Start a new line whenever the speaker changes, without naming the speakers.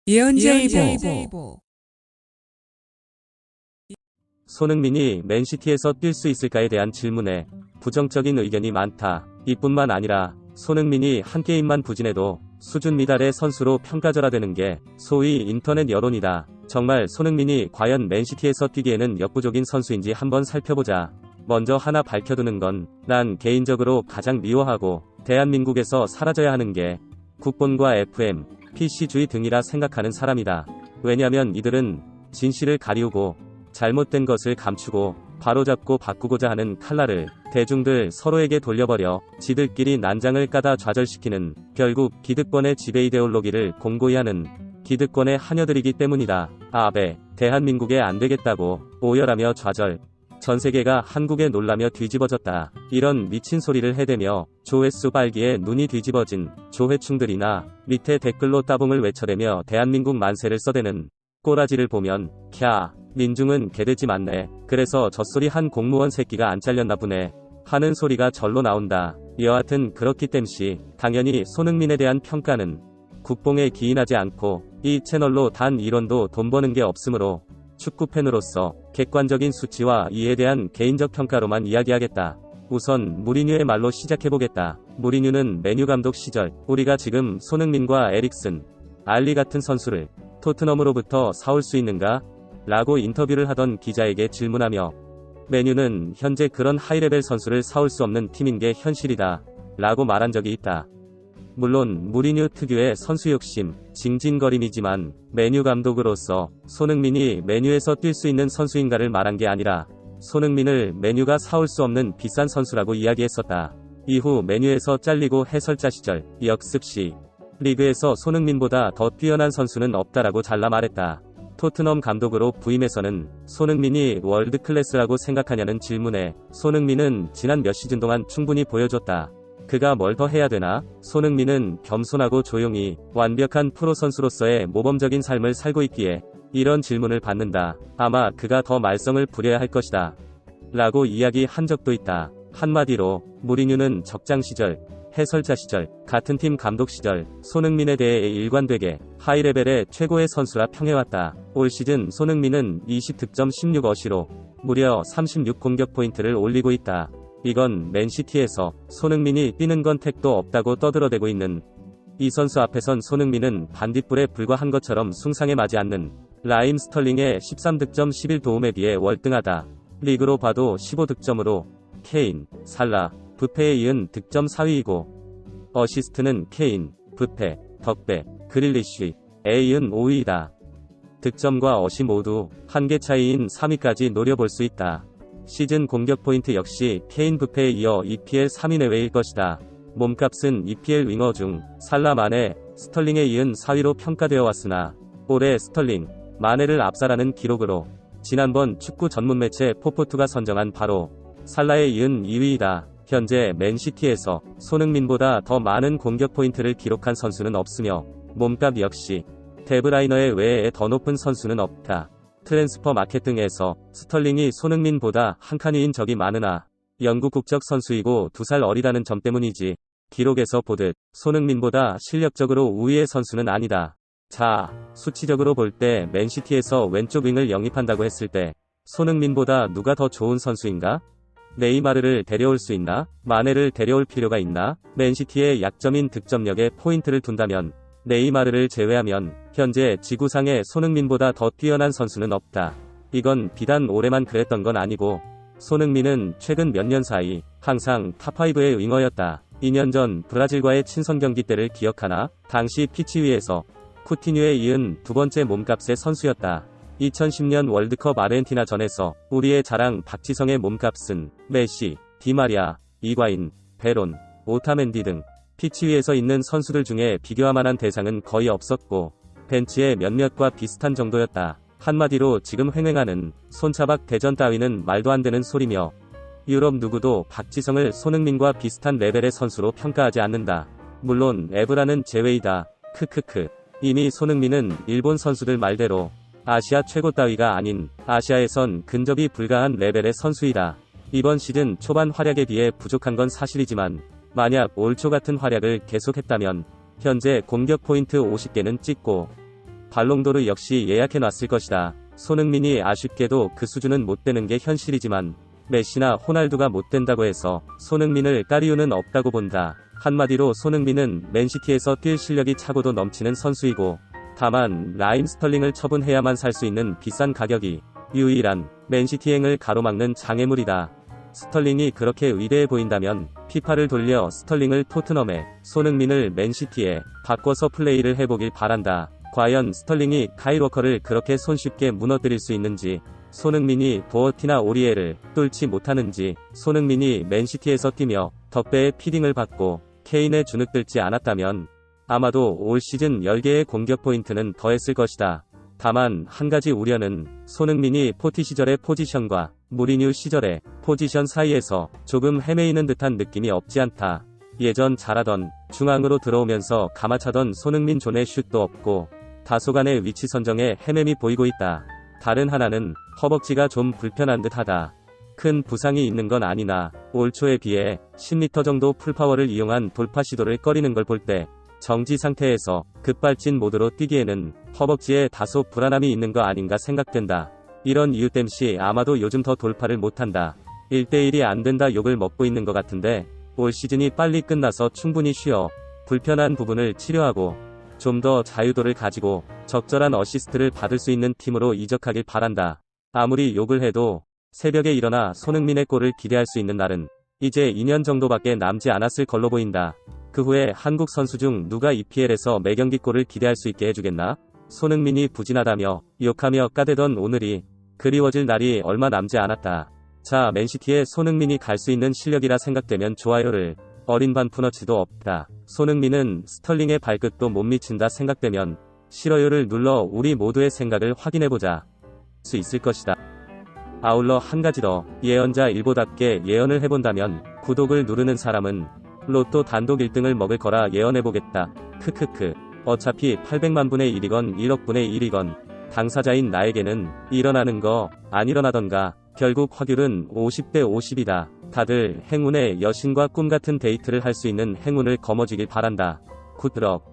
이현재이보
손흥민이 맨시티에서 뛸 수 있을까에 대한 질문에 부정적인 의견이 많다. 이뿐만 아니라 손흥민이 한 게임만 부진해도 수준 미달의 선수로 평가절하되는 게 소위 인터넷 여론이다. 정말 손흥민이 과연 맨시티에서 뛰기에는 역부족인 선수인지 한번 살펴보자. 먼저 하나 밝혀두는 건 난 개인적으로 가장 미워하고 대한민국에서 사라져야 하는 게 국본과 FM, PC주의 등이라 생각하는 사람이다. 왜냐면 이들은 진실을 가리우고 잘못된 것을 감추고 바로잡고 바꾸고자 하는 칼날을 대중들 서로에게 돌려버려 지들끼리 난장을 까다 좌절시키는, 결국 기득권의 지배 이데올로기를 공고히 하는 기득권의 하녀들이기 때문이다. 아베, 대한민국에 안되겠다고 오열하며 좌절, 전세계가 한국에 놀라며 뒤집어졌다. 이런 미친 소리를 해대며 조회수 빨기에 눈이 뒤집어진 조회충들이나 밑에 댓글로 따봉을 외쳐대며 대한민국 만세를 써대는 꼬라지를 보면 캬, 민중은 개돼지 맞네. 그래서 젖소리 한 공무원 새끼가 안 잘렸나 보네 하는 소리가 절로 나온다. 여하튼 그렇기 땜시 당연히 손흥민에 대한 평가는 국뽕에 기인하지 않고 이 채널로 단 1원도 돈 버는 게 없으므로 축구팬으로서 객관적인 수치와 이에 대한 개인적 평가로만 이야기하겠다. 우선 무리뉴의 말로 시작해보겠다. 무리뉴는 메뉴 감독 시절 우리가 지금 손흥민과 에릭슨, 알리 같은 선수를 토트넘으로부터 사올 수 있는가? 라고 인터뷰를 하던 기자에게 질문하며 메뉴는 현재 그런 하이레벨 선수를 사올 수 없는 팀인 게 현실이다. 라고 말한 적이 있다. 물론 무리뉴 특유의 선수 욕심, 징징거림이지만 메뉴 감독으로서 손흥민이 메뉴에서 뛸 수 있는 선수인가를 말한 게 아니라 손흥민을 메뉴가 사올 수 없는 비싼 선수라고 이야기했었다. 이후 메뉴에서 잘리고 해설자 시절 역습 시 리그에서 손흥민보다 더 뛰어난 선수는 없다라고 잘라 말했다. 토트넘 감독으로 부임해서는 손흥민이 월드클래스라고 생각하냐는 질문에 손흥민은 지난 몇 시즌 동안 충분히 보여줬다. 그가 뭘 더 해야 되나? 손흥민은 겸손하고 조용히 완벽한 프로 선수로서의 모범적인 삶을 살고 있기에 이런 질문을 받는다. 아마 그가 더 말썽을 부려야 할 것이다. 라고 이야기한 적도 있다. 한마디로 무리뉴는 적장 시절, 해설자 시절, 같은 팀 감독 시절 손흥민에 대해 일관되게 하이레벨의 최고의 선수라 평해왔다. 올 시즌 손흥민은 20득점 16어시로 무려 36 공격 포인트를 올리고 있다. 이건 맨시티에서 손흥민이 뛰는 건 택도 없다고 떠들어대고 있는 이 선수 앞에선 손흥민은 반딧불에 불과한 것처럼 숭상에 맞지 않는 라임 스털링의 13득점 11도움에 비해 월등하다. 리그로 봐도 15득점으로 케인, 살라, 부페에 이은 득점 4위이고 어시스트는 케인, 부페, 덕배, 그릴리쉬에 이은 5위이다. 득점과 어시 모두 한 개 차이인 3위까지 노려볼 수 있다. 시즌 공격 포인트 역시 케인, 부페에 이어 EPL 3위 내외일 것이다. 몸값은 EPL 윙어 중 살라, 마네, 스털링에 이은 4위로 평가되어 왔으나 올해 스털링, 마네를 압살하는 기록으로 지난번 축구 전문 매체 포포투가 선정한 바로 살라에 이은 2위이다. 현재 맨시티에서 손흥민보다 더 많은 공격 포인트를 기록한 선수는 없으며 몸값 역시 데브라이너의 외에 더 높은 선수는 없다. 트랜스퍼 마켓 등에서 스털링이 손흥민보다 한 칸 위인 적이 많으나 영국 국적 선수이고 2살 어리다는 점 때문이지 기록에서 보듯 손흥민보다 실력적으로 우위의 선수는 아니다. 자, 수치적으로 볼 때 맨시티에서 왼쪽 윙을 영입한다고 했을 때 손흥민보다 누가 더 좋은 선수인가? 네이마르를 데려올 수 있나? 마네를 데려올 필요가 있나? 맨시티의 약점인 득점력에 포인트를 둔다면 네이마르를 제외하면 현재 지구상에 손흥민보다 더 뛰어난 선수는 없다. 이건 비단 올해만 그랬던 건 아니고 손흥민은 최근 몇 년 사이 항상 탑5의 윙어였다. 2년 전 브라질과의 친선 경기 때를 기억하나? 당시 피치 위에서 쿠티뉴에 이은 두 번째 몸값의 선수였다. 2010년 월드컵 아르헨티나전에서 우리의 자랑 박지성의 몸값은 메시, 디마리아, 이과인, 베론, 오타멘디 등 피치 위에서 있는 선수들 중에 비교할 만한 대상은 거의 없었고 벤치의 몇몇과 비슷한 정도였다. 한마디로 지금 횡행하는 손차박 대전 따위는 말도 안 되는 소리며 유럽 누구도 박지성을 손흥민과 비슷한 레벨의 선수로 평가하지 않는다. 물론 에브라는 제외이다. 크크크. 이미 손흥민은 일본 선수들 말대로 아시아 최고 따위가 아닌 아시아에선 근접이 불가한 레벨의 선수이다. 이번 시즌 초반 활약에 비해 부족한 건 사실이지만 만약 올 초 같은 활약을 계속했다면 현재 공격 포인트 50개는 찍고 발롱도르 역시 예약해놨을 것이다. 손흥민이 아쉽게도 그 수준은 못 되는 게 현실이지만 메시나 호날두가 못 된다고 해서 손흥민을 깔 이유는 없다고 본다. 한마디로 손흥민은 맨시티에서 뛸 실력이 차고도 넘치는 선수이고, 다만 라임 스털링을 처분해야만 살 수 있는 비싼 가격이 유일한 맨시티행을 가로막는 장애물이다. 스털링이 그렇게 위대해 보인다면 피파를 돌려 스털링을 토트넘에, 손흥민을 맨시티에 바꿔서 플레이를 해보길 바란다. 과연 스털링이 카일 워커를 그렇게 손쉽게 무너뜨릴 수 있는지, 손흥민이 도어티나 오리에를 뚫지 못하는지, 손흥민이 맨시티에서 뛰며 덕배의 피딩을 받고 케인에 주눅들지 않았다면 아마도 올 시즌 10개의 공격 포인트는 더했을 것이다. 다만 한 가지 우려는 손흥민이 포티 시절의 포지션과 무리뉴 시절의 포지션 사이에서 조금 헤매이는 듯한 느낌이 없지 않다. 예전 잘하던 중앙으로 들어오면서 감아차던 손흥민 존의 슛도 없고 다소간의 위치 선정에 헤매미 보이고 있다. 다른 하나는 허벅지가 좀 불편한 듯하다. 큰 부상이 있는 건 아니나 올 초에 비해 10m 정도 풀파워를 이용한 돌파 시도를 꺼리는 걸 볼 때 정지 상태에서 급발진 모드로 뛰기에는 허벅지에 다소 불안함이 있는 거 아닌가 생각된다. 이런 이유 땜시 아마도 요즘 더 돌파를 못한다. 1대1이 안 된다 욕을 먹고 있는 것 같은데 올 시즌이 빨리 끝나서 충분히 쉬어 불편한 부분을 치료하고 좀 더 자유도를 가지고 적절한 어시스트를 받을 수 있는 팀으로 이적하길 바란다. 아무리 욕을 해도 새벽에 일어나 손흥민의 골을 기대할 수 있는 날은 이제 2년 정도밖에 남지 않았을 걸로 보인다. 그 후에 한국 선수 중 누가 EPL에서 매경기 골을 기대할 수 있게 해주겠나? 손흥민이 부진하다며 욕하며 까대던 오늘이 그리워질 날이 얼마 남지 않았다. 자, 맨시티에 손흥민이 갈 수 있는 실력이라 생각되면 좋아요를, 어린 반푸너치도 없다. 손흥민은 스털링의 발끝도 못 미친다 생각되면 싫어요를 눌러 우리 모두의 생각을 확인해보자. 수 있을 것이다. 아울러 한 가지 더, 예언자 일보답게 예언을 해본다면 구독을 누르는 사람은 로또 단독 1등을 먹을 거라 예언해보겠다. 크크크. 어차피 800만 분의 1이건 1억 분의 1이건 당사자인 나에게는 일어나는 거 안 일어나던가 결국 확률은 50대 50이다. 다들 행운의 여신과 꿈같은 데이트를 할 수 있는 행운을 거머쥐길 바란다. 굿럭.